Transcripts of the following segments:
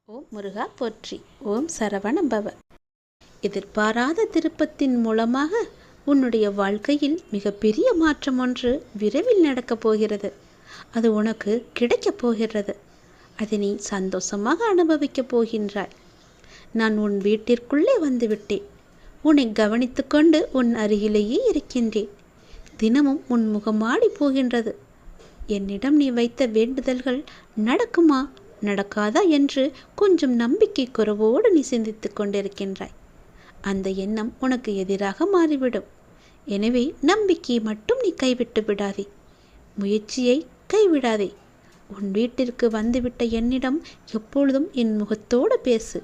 ஓம் முருகா போற்றி. ஓம் சரவண பவ. எதிர்பாராத திருப்பத்தின் மூலமாக உன்னுடைய வாழ்க்கையில் மிகப்பெரிய மாற்றம் ஒன்று விரைவில் நடக்கப் போகிறது. அது உனக்கு கிடைக்கப் போகிறது. அதை நீ சந்தோஷமாக அனுபவிக்கப் போகின்றாய். நான் உன் வீட்டிற்குள்ளே வந்துவிட்டேன். உன்னை கவனித்து கொண்டு உன் அருகிலேயே இருக்கின்றேன். தினமும் உன் முகமாடி போகின்றது. என்னிடம் நீ வைத்த வேண்டுதல்கள் நடக்குமா நடக்காதா என்று கொஞ்சம் நம்பிக்கை குறைவோடு நீ சிந்தித்து கொண்டிருக்கின்றாய். அந்த எண்ணம் உனக்கு எதிராக மாறிவிடும். எனவே நம்பிக்கையை மட்டும் நீ கைவிட்டு விடாதே. முயற்சியை கைவிடாதே. உன் வீட்டிற்கு வந்துவிட்ட என்னிடம் எப்பொழுதும் என் முகத்தோடு பேசு.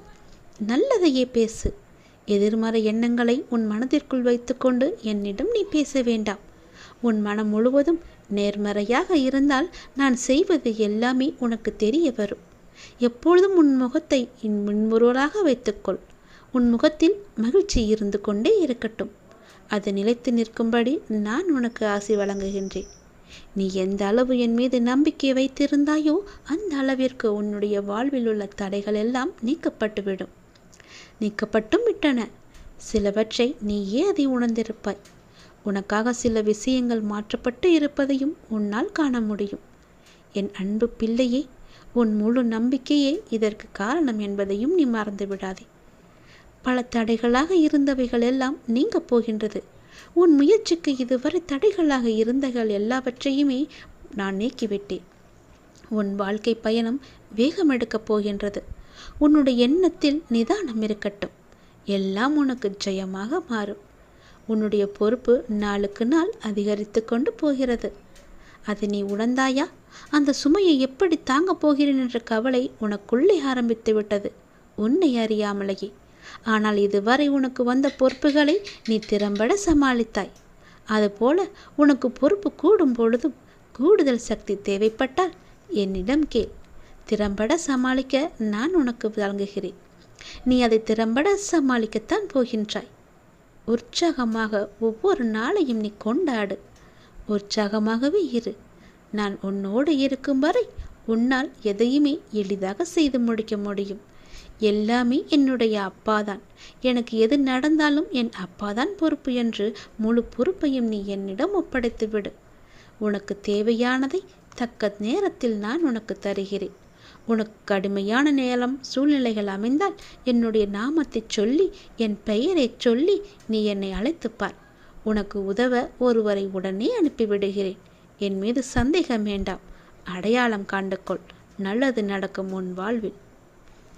நல்லதையே பேசு. எதிர்மறை எண்ணங்களை உன் மனதிற்குள் வைத்துக்கொண்டு என்னிடம் நீ பேச வேண்டாம். உன் மனம் முழுவதும் நேர்மறையாக இருந்தால் நான் செய்வது எல்லாமே உனக்கு தெரிய வரும். எப்பொழுதும் உன் முகத்தை முன்முறுவலாக வைத்துக்கொள். உன் முகத்தில் மகிழ்ச்சி இருந்து கொண்டே இருக்கட்டும். அது நிலைத்து நிற்கும்படி நான் உனக்கு ஆசி வழங்குகின்றேன். நீ எந்த அளவு என் மீது நம்பிக்கை வைத்திருந்தாயோ அந்த அளவிற்கு உன்னுடைய வாழ்வில் உள்ள தடைகள் எல்லாம் நீக்கப்பட்டுவிடும். நீக்கப்பட்டும் விட்டன. சிலவற்றை நீயே அதை உணர்ந்திருப்பாய். உனக்காக சில விஷயங்கள் மாற்றப்பட்டு இருப்பதையும் உன்னால் காண முடியும். என் அன்பு பிள்ளையே, உன் முழு நம்பிக்கையே இதற்கு காரணம் என்பதையும் நீ மறந்து விடாதே. பல தடைகளாக இருந்தவைகள் எல்லாம் நீங்க போகின்றது. உன் முயற்சிக்கு இதுவரை தடைகளாக இருந்தகள் எல்லாவற்றையுமே நான் நீக்கிவிட்டேன். உன் வாழ்க்கை பயணம் வேகம் எடுக்கப் போகின்றது. உன்னுடைய எண்ணத்தில் நிதானம் இருக்கட்டும். எல்லாம் உனக்கு ஜெயமாக மாறும். உன்னுடைய பொறுப்பு நாளுக்கு நாள் அதிகரித்து கொண்டு போகிறது. அதை நீ உணர்ந்தாயா? அந்த சுமையை எப்படி தாங்கப் போகிறேன் என்ற கவலை உனக்குள்ளே ஆரம்பித்து விட்டது, உன்னை அறியாமலேயே. ஆனால் இதுவரை உனக்கு வந்த பொறுப்புகளை நீ திறம்பட சமாளித்தாய். அதுபோல உனக்கு பொறுப்பு கூடும் பொழுதும் கூடுதல் சக்தி தேவைப்பட்டால் என்னிடம் கேள். திறம்பட சமாளிக்க நான் உனக்கு வழங்குகிறேன். நீ அதை திறம்பட சமாளிக்கத்தான் போகின்றாய். உற்சாகமாக ஒவ்வொரு நாளையும் நீ கொண்டாடு. உற்சாகமாகவே இரு. நான் உன்னோடு இருக்கும் வரை உன்னால் எதையுமே எளிதாக செய்து முடிக்க முடியும். எல்லாமே என்னுடைய அப்பாதான். எனக்கு எது நடந்தாலும் என் அப்பாதான் பொறுப்பு என்று முழு பொறுப்பையும் நீ என்னிடம் ஒப்படைத்து விடு. உனக்கு தேவையானதை தக்க நேரத்தில் நான் உனக்கு தருகிறேன். உனக்கு கடுமையான நேரம் சூழ்நிலைகள் அமைந்தால் என்னுடைய நாமத்தை சொல்லி என் பெயரை சொல்லி நீ என்னை அழைத்துப்பார். உனக்கு உதவ ஒருவரை உடனே அனுப்பிவிடுகிறேன். என் மீது சந்தேகம் வேண்டாம். அடையாளம் காண்டுகொள். நல்லது நடக்கும் உன் வாழ்வில்.